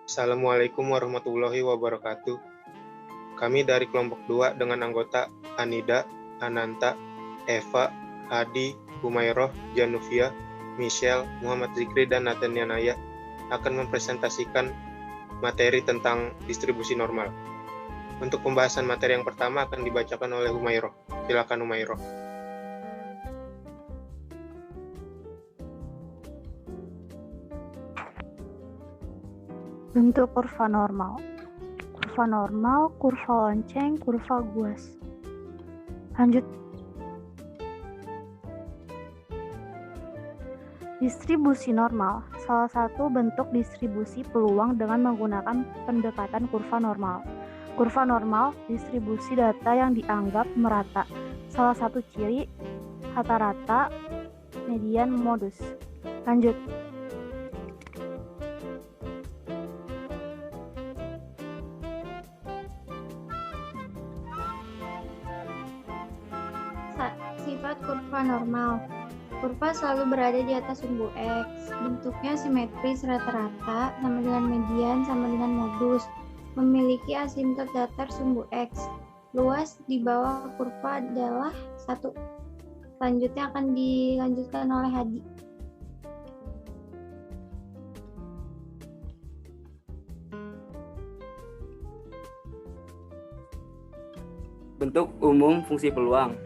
Assalamualaikum warahmatullahi wabarakatuh. Kami dari kelompok 2 dengan anggota Anida, Ananta, Eva, Adi, Humairoh, Januvia, Michelle, Muhammad Zikri, dan Nathania Naya akan mempresentasikan materi tentang distribusi normal. Untuk pembahasan materi yang pertama akan dibacakan oleh Humairoh. Silakan Humairoh. Bentuk kurva normal. Kurva normal, kurva lonceng, kurva guas. Lanjut. Distribusi normal, salah satu bentuk distribusi peluang dengan menggunakan pendekatan kurva normal. Kurva normal, distribusi data yang dianggap merata. Salah satu ciri, rata-rata, median, modus. Lanjut. Sifat kurva normal. Kurva selalu berada di atas sumbu X. Bentuknya simetris rata-rata sama dengan median sama dengan modus. Memiliki asimtot datar sumbu X. Luas di bawah kurva adalah 1. Selanjutnya akan dilanjutkan oleh Hadi. Bentuk umum fungsi peluang.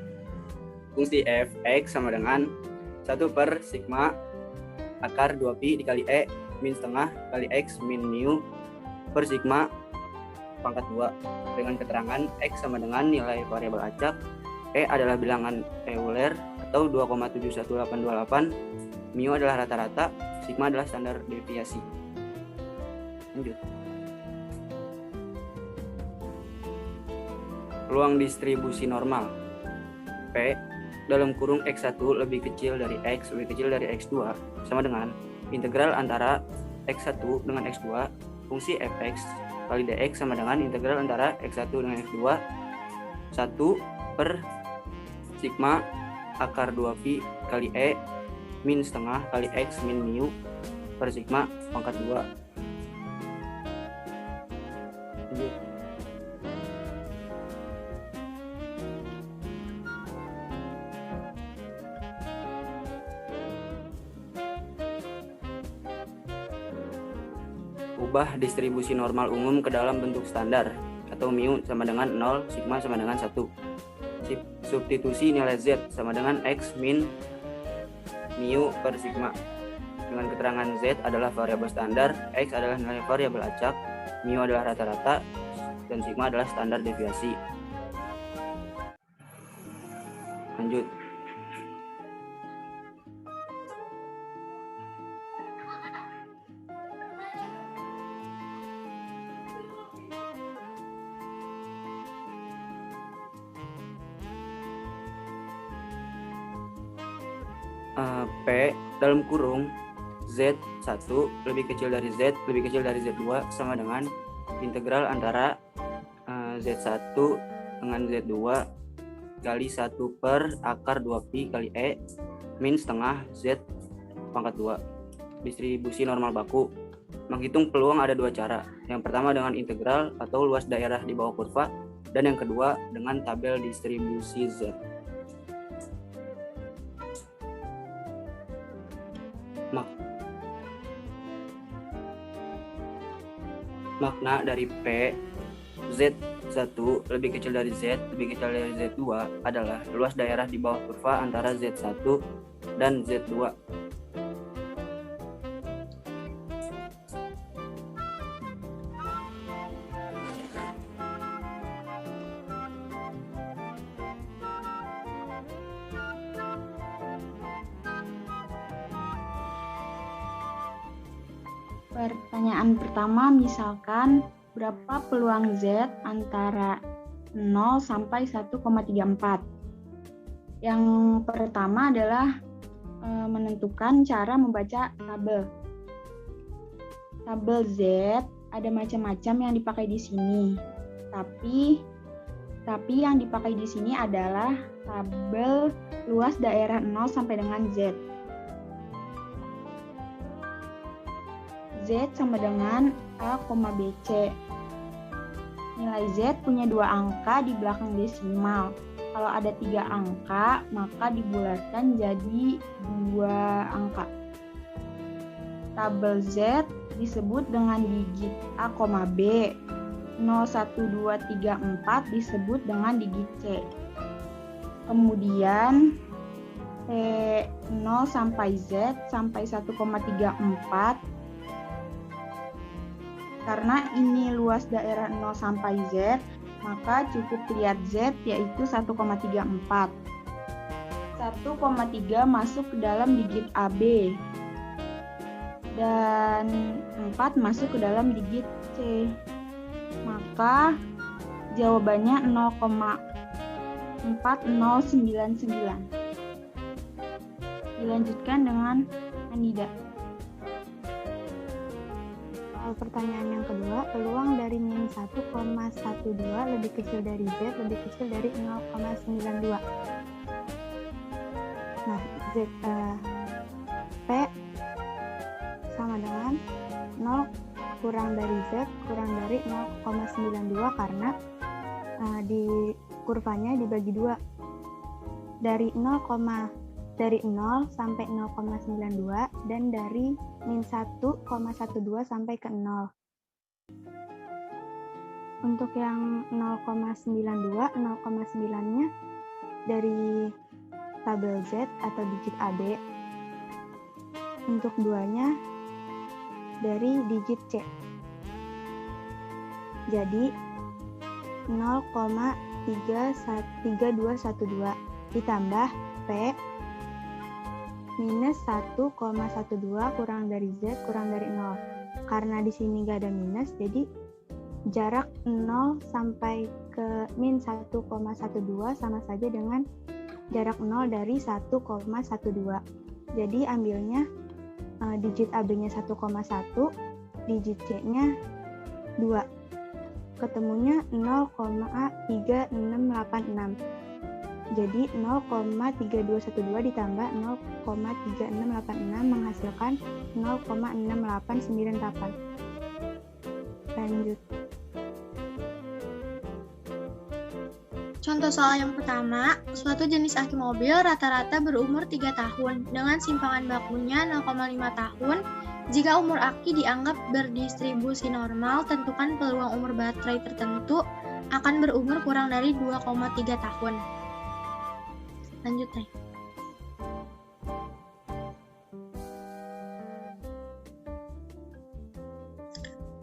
Fungsi f(x) sama dengan 1 per sigma akar 2pi dikali e min setengah kali x min mu per sigma pangkat 2 dengan keterangan x sama dengan nilai variabel acak, e adalah bilangan Euler atau 2,71828, mu adalah rata-rata, sigma adalah standar deviasi. Lanjut. Peluang distribusi normal. P dalam kurung X1 lebih kecil dari X lebih kecil dari X2 sama dengan integral antara X1 dengan X2 fungsi fx kali dx sama dengan integral antara X1 dengan X2 1 per sigma akar 2pi kali e min setengah kali x min mu per sigma pangkat 2. Ubah distribusi normal umum ke dalam bentuk standar atau mu sama dengan 0, sigma sama dengan 1. Substitusi nilai z sama dengan x min mu per sigma. Dengan keterangan z adalah variabel standar, x adalah nilai variabel acak, mu adalah rata-rata, dan sigma adalah standar deviasi. Lanjut. P dalam kurung Z1 lebih kecil dari Z lebih kecil dari Z2 sama dengan integral antara Z1 dengan Z2 kali 1 per akar 2pi kali E min setengah Z pangkat 2. Distribusi normal baku. Menghitung peluang ada 2 cara. Yang pertama dengan integral atau luas daerah di bawah kurva, dan yang kedua dengan tabel distribusi Z. Makna dari P Z1 lebih kecil dari Z lebih kecil dari Z2 adalah luas daerah di bawah kurva antara Z1 dan Z2. Pertanyaan pertama, misalkan berapa peluang Z antara 0 sampai 1,34. Yang pertama adalah menentukan cara membaca tabel. Tabel Z ada macam-macam yang dipakai di sini. Tapi yang dipakai di sini adalah tabel luas daerah 0 sampai dengan Z. Z sama dengan A, BC. Nilai Z punya 2 angka di belakang desimal. Kalau ada 3 angka, maka dibulatkan jadi 2 angka. Tabel Z disebut dengan digit A, B. 0, 1, 2, 3, 4 disebut dengan digit C. Kemudian T0 sampai Z sampai 1,34. Karena ini luas daerah 0 sampai Z, maka cukup lihat Z yaitu 1,34. 1,3 masuk ke dalam digit AB. Dan 4 masuk ke dalam digit C. Maka jawabannya 0,4099. Dilanjutkan dengan Anida. Pertanyaan yang kedua, peluang dari min 1,12 lebih kecil dari Z lebih kecil dari 0,92. Nah, P sama dengan 0 kurang dari Z kurang dari 0,92 karena di kurvanya dibagi 2. Dari 0 sampai 0,92 dan dari min 1,12 sampai ke 0. Untuk yang 0,92, 0,9-nya dari tabel Z atau digit AB. Untuk 2-nya dari digit C. Jadi 0,3212 ditambah P minus 1,12 kurang dari Z kurang dari 0. Karena di sini nggak ada minus, jadi jarak 0 sampai ke min 1,12 sama saja dengan jarak 0 dari 1,12. Jadi ambilnya digit AB-nya 1,1, digit C-nya 2. Ketemunya 0,3686. Jadi 0,3212 ditambah 0,3686 menghasilkan 0,6898. Lanjut. Contoh soal yang pertama, suatu jenis aki mobil rata-rata berumur 3 tahun dengan simpangan bakunya 0,5 tahun. Jika umur aki dianggap berdistribusi normal, tentukan peluang umur baterai tertentu akan berumur kurang dari 2,3 tahun. Lanjut, Teh.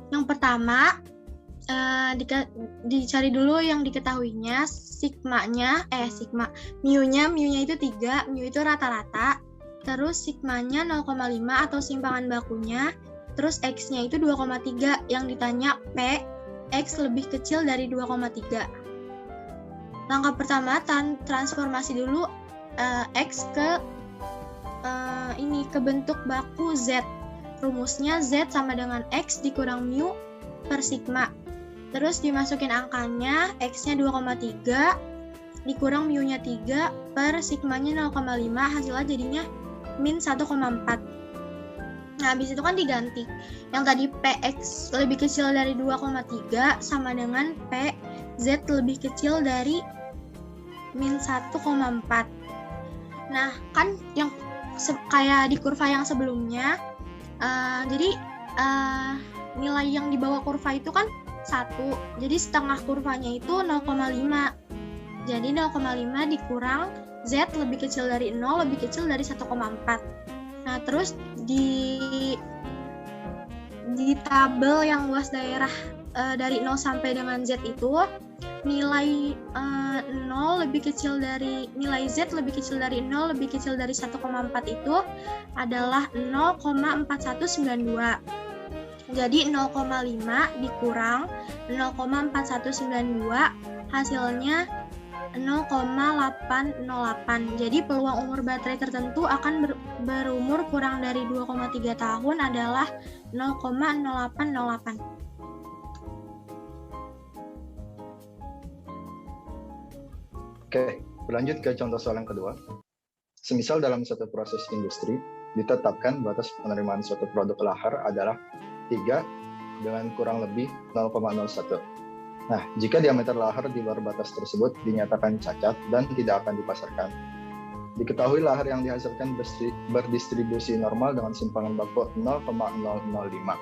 Yang pertama, dicari dulu yang diketahuinya, mu-nya itu 3, mu itu rata-rata, terus sigmanya 0,5 atau simpangan bakunya, terus X-nya itu 2,3, yang ditanya P, X lebih kecil dari 2,3. Langkah pertama, transformasi dulu X ke ke bentuk baku Z. Rumusnya Z sama dengan X dikurang mu per sigma. Terus dimasukin angkanya, X-nya 2,3 dikurang mu-nya 3 per sigmanya 0,5, hasilnya jadinya min 1,4. Nah, habis itu kan diganti. Yang tadi PX lebih kecil dari 2,3 sama dengan PZ lebih kecil dari min 1,4. Nah, kan yang kayak di kurva yang sebelumnya, jadi nilai yang di bawah kurva itu kan 1, jadi setengah kurvanya itu 0,5. Jadi 0,5 dikurang Z lebih kecil dari 0 lebih kecil dari 1,4. Nah, terus di tabel yang luas daerah dari 0 sampai dengan Z itu nilai 0 lebih kecil dari nilai Z lebih kecil dari 0 lebih kecil dari 1,4 itu adalah 0,4192. Jadi 0,5 dikurang 0,4192 hasilnya 0,808. Jadi peluang umur baterai tertentu akan berumur kurang dari 2,3 tahun adalah 0,0808. Oke, berlanjut ke contoh soal yang kedua. Semisal dalam suatu proses industri ditetapkan batas penerimaan suatu produk lahar adalah 3 dengan kurang lebih 0,01. Nah, jika diameter lahar di luar batas tersebut dinyatakan cacat dan tidak akan dipasarkan. Diketahui lahar yang dihasilkan berdistribusi normal dengan simpangan baku 0,005.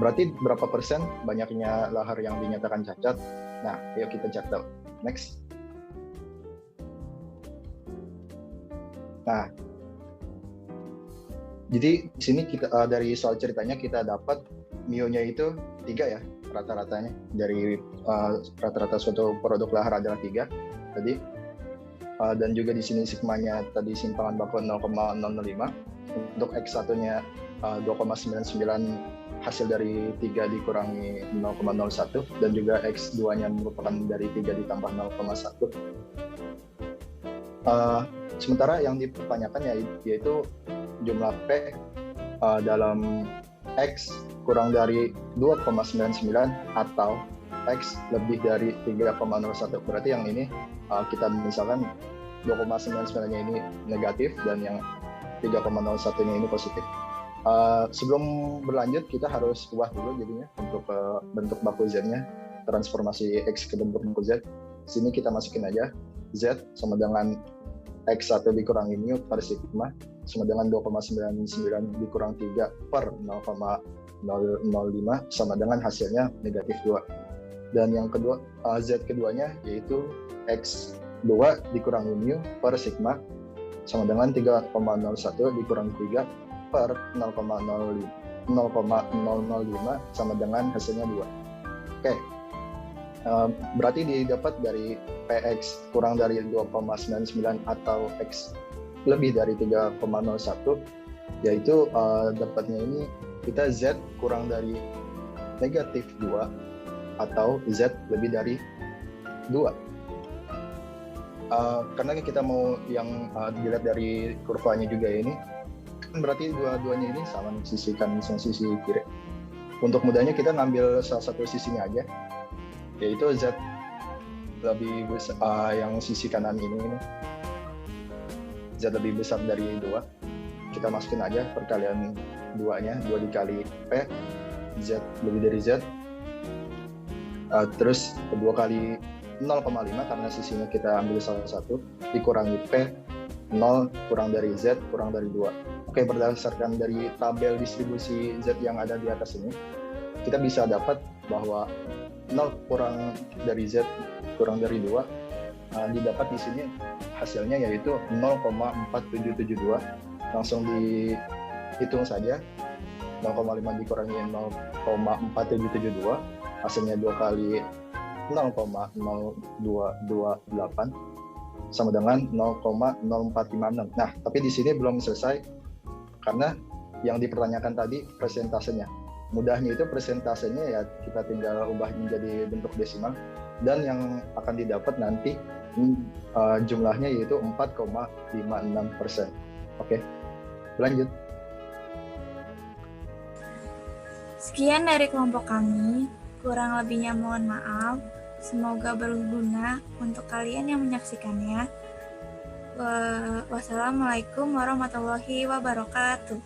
Berarti berapa persen banyaknya lahar yang dinyatakan cacat? Nah, yuk kita cek tahu. Next. Nah, jadi di sini kita dari soal ceritanya kita dapat mu-nya itu 3 ya, rata-ratanya dari rata-rata suatu produk lahar adalah 3 tadi. Dan juga di sini sigmanya tadi simpangan baku 0,005. Untuk X1-nya 2,99 hasil dari 3 dikurangi 0,01 dan juga X2-nya merupakan dari 3 ditambah 0,1. Sementara yang dipertanyakan yaitu jumlah P dalam X kurang dari 2,99 atau X lebih dari 3,01. Berarti yang ini kita misalkan 2,99-nya ini negatif dan yang 3,01-nya ini positif. Sebelum berlanjut kita harus ubah dulu jadinya untuk bentuk baku Z-nya, transformasi X ke bentuk baku Z. Sini kita masukin aja Z sama dengan X1 dikurangi mu per sigma sama dengan 2,99 dikurang 3 per 0,005 sama dengan hasilnya negatif 2. Dan yang kedua, Z keduanya yaitu X2 dikurangi mu per sigma sama dengan 3,01 dikurang 3 per 0,005 sama dengan hasilnya 2. Oke. Berarti didapat dari PX kurang dari 2,99 atau X lebih dari 3,01, yaitu dapatnya ini kita Z kurang dari negatif 2 atau Z lebih dari 2. Karena kita mau yang dilihat dari kurvanya juga ini, kan berarti dua-duanya ini sama sisi kanan sama sisi kiri. Untuk mudahnya kita ngambil salah satu sisinya aja, yaitu Z lebih besar, yang sisi kanan ini Z lebih besar dari 2. Kita masukin aja perkalian 2-nya, 2 dikali P, Z lebih dari Z, terus 2 kali 0,5 karena sisinya kita ambil salah satu, dikurangi P, 0 kurang dari Z kurang dari 2. Oke, berdasarkan dari tabel distribusi Z yang ada di atas ini, kita bisa dapat bahwa 0 kurang dari Z kurang dari 2 didapat di sini hasilnya yaitu 0,4772. Langsung dihitung saja, 0,5 dikurangi 0,4772 hasilnya 2 kali 0,0228 sama dengan 0,0456. Nah, tapi di sini belum selesai karena yang dipertanyakan tadi persentasenya. Mudahnya itu persentasenya ya kita tinggal ubah menjadi bentuk desimal, dan yang akan didapat nanti jumlahnya yaitu 4,56%. Oke, lanjut. Sekian dari kelompok kami, kurang lebihnya mohon maaf. Semoga berguna untuk kalian yang menyaksikannya. Wassalamualaikum warahmatullahi wabarakatuh.